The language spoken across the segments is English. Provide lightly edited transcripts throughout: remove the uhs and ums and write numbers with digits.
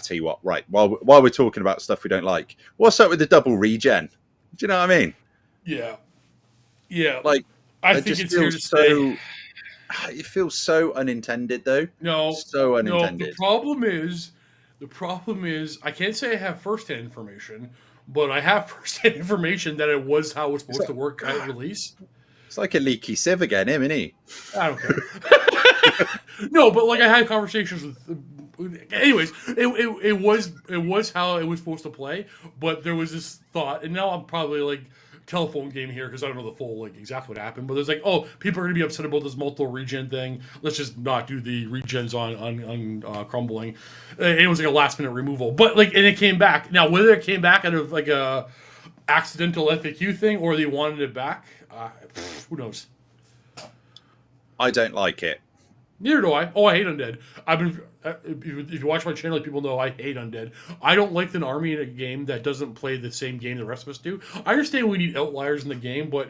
tell you what, right, while we're talking about stuff we don't like, what's up with the double regen? Do you know what I mean? Yeah. Yeah. Like, I it think just it's here feels to stay. so. It feels so unintended, though. No, So no. unintended. The problem is, I can't say I have firsthand information, but I have firsthand information that it was how it was It's supposed like, to work at release. it's like a leaky sieve again, him, isn't he? I don't care. No, but like I had conversations with. Anyways, it was how it was supposed to play, but there was this thought, and now I'm probably like telephone game here because I don't know the full like exactly what happened. But there's like, oh, people are gonna be upset about this multiple regen thing. Let's just not do the regens on crumbling. It was like a last minute removal, but like, and it came back. Now whether it came back out of like a accidental FAQ thing or they wanted it back, who knows? I don't like it. Neither do I. Oh, I hate undead. I've been. If you watch my channel, people know I hate undead. I don't like an army in a game that doesn't play the same game the rest of us do. I understand we need outliers in the game, but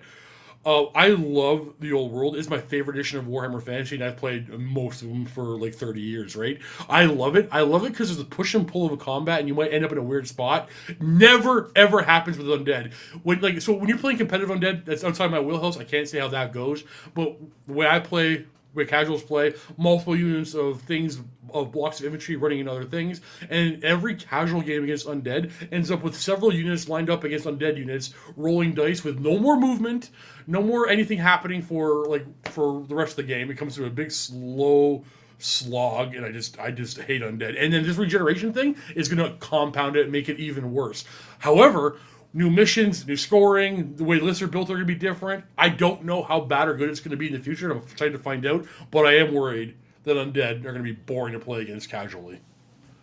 I love the old world. It's my favorite edition of Warhammer Fantasy, and I've played most of them for like 30 years. Right? I love it. I love it because there's a push and pull of a combat, and you might end up in a weird spot. Never ever happens with undead. When you're playing competitive undead, that's outside my wheelhouse. I can't say how that goes, but the way I play where casuals play, multiple units of things, of blocks of infantry running in other things, and every casual game against undead ends up with several units lined up against undead units, rolling dice with no more movement, no more anything happening for the rest of the game. It comes to a big slow slog, and I just hate undead. And then this regeneration thing is going to compound it and make it even worse. However, new missions, new scoring, the way lists are built are going to be different. I don't know how bad or good it's going to be in the future. I'm excited to find out, but I am worried that undead are going to be boring to play against casually.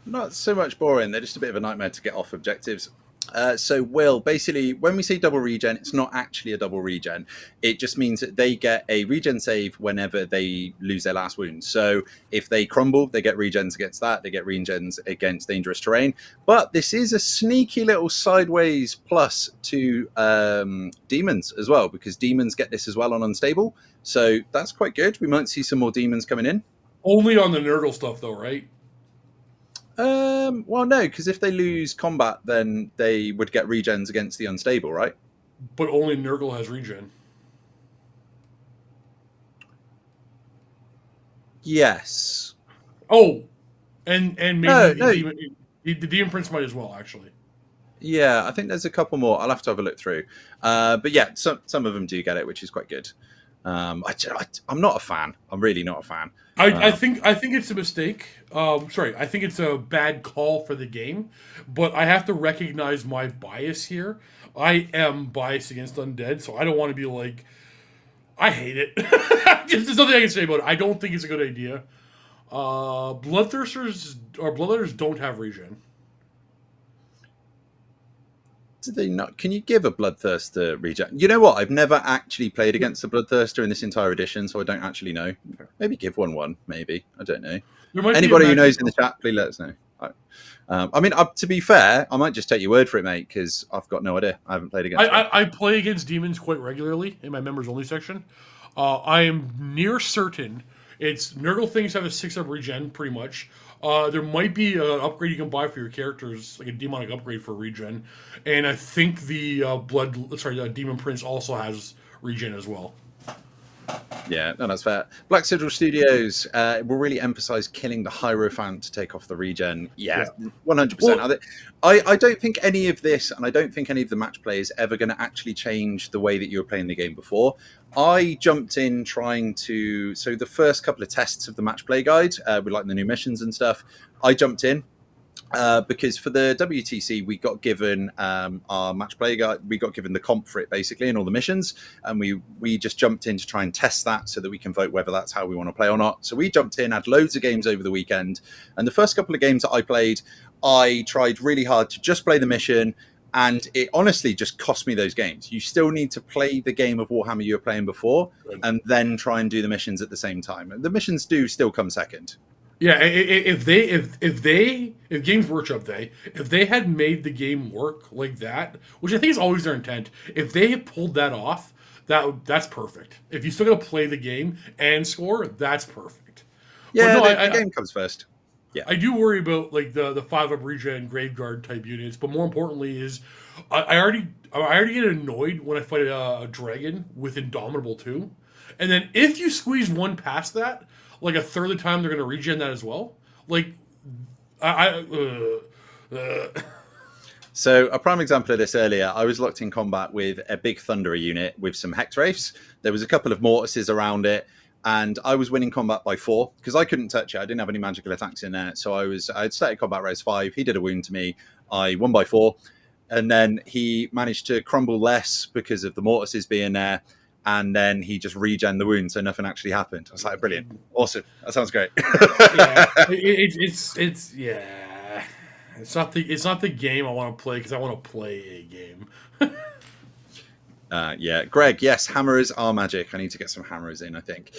Not so much boring. They're just a bit of a nightmare to get off objectives. So, Will, basically, when we say double regen, it's not actually a double regen. It just means that they get a regen save whenever they lose their last wound. So, if they crumble, they get regens against that. They get regens against dangerous terrain. But this is a sneaky little sideways plus to demons as well, because demons get this as well on unstable. So, that's quite good. We might see some more demons coming in. Only on the Nurgle stuff, though, right? Well, no, because if they lose combat, then they would get regens against the unstable, right? But only Nurgle has regen. Yes. Oh, and maybe No. the Demon Prince might as well, actually. Yeah, I think there's a couple more. I'll have to have a look through. But yeah, some of them do get it, which is quite good. I'm not a fan. I'm really not a fan. I think it's a mistake. I think it's a bad call for the game, but I have to recognize my bias here. I am biased against undead, so I don't want to be like, I hate it. There's nothing I can say about it. I don't think it's a good idea. Bloodthirsters or Bloodletters don't have regen. Do they not? Can you give a Bloodthirster regen? You know what? I've never actually played against a Bloodthirster in this entire edition, so I don't actually know. Maybe give one. Maybe, I don't know. Anybody who knows in the chat, please let us know. I mean, to be fair, I might just take your word for it, mate, because I've got no idea. I haven't played against. I play against demons quite regularly in my members only section. I am near certain it's Nurgle things have a 6-up regen pretty much. There might be an upgrade you can buy for your characters, like a demonic upgrade for regen, and I think the Demon Prince also has regen as well. Yeah, no, that's fair. Black Sigil Studios will really emphasize killing the Hierophant to take off the regen. Yeah, 100%. Well, I don't think any of this, and I don't think any of the match play is ever going to actually change the way that you were playing the game before. I jumped in so the first couple of tests of the match play guide, with like the new missions and stuff, I jumped in. Because for the WTC, we got given our match play guide. We got given the comp for it basically and all the missions, and we just jumped in to try and test that so that we can vote whether that's how we want to play or not. So we jumped in, had loads of games over the weekend, and the first couple of games that I played, I tried really hard to just play the mission, and it honestly just cost me those games. You still need to play the game of Warhammer you were playing before, and then try and do the missions at the same time. The missions do still come second. Yeah, if Games Workshop if they had made the game work like that, which I think is always their intent, if they had pulled that off, that's perfect. If you still got to play the game and score, that's perfect. Yeah, the game comes first. Yeah. I do worry about like the 5-up regen Graveguard type units, but more importantly is I already get annoyed when I fight a dragon with Indomitable too, and then if you squeeze one past that, like a third of the time they're going to regen that as well. Like I So a prime example of this earlier, I was locked in combat with a big Thunderer unit with some Hex Wraiths. There was a couple of Mortises around it, and I was winning combat by 4 because I couldn't touch it. I didn't have any magical attacks in there. So I'd started combat raise 5. He did a wound to me. I won by 4. And then he managed to crumble less because of the Mortises being there. And then he just regen the wound, so nothing actually happened. I was like, brilliant. Awesome. That sounds great. yeah, it's yeah. It's not the game I want to play because I want to play a game. Yeah, Greg. Yes, hammerers are magic. I need to get some hammerers in, I think.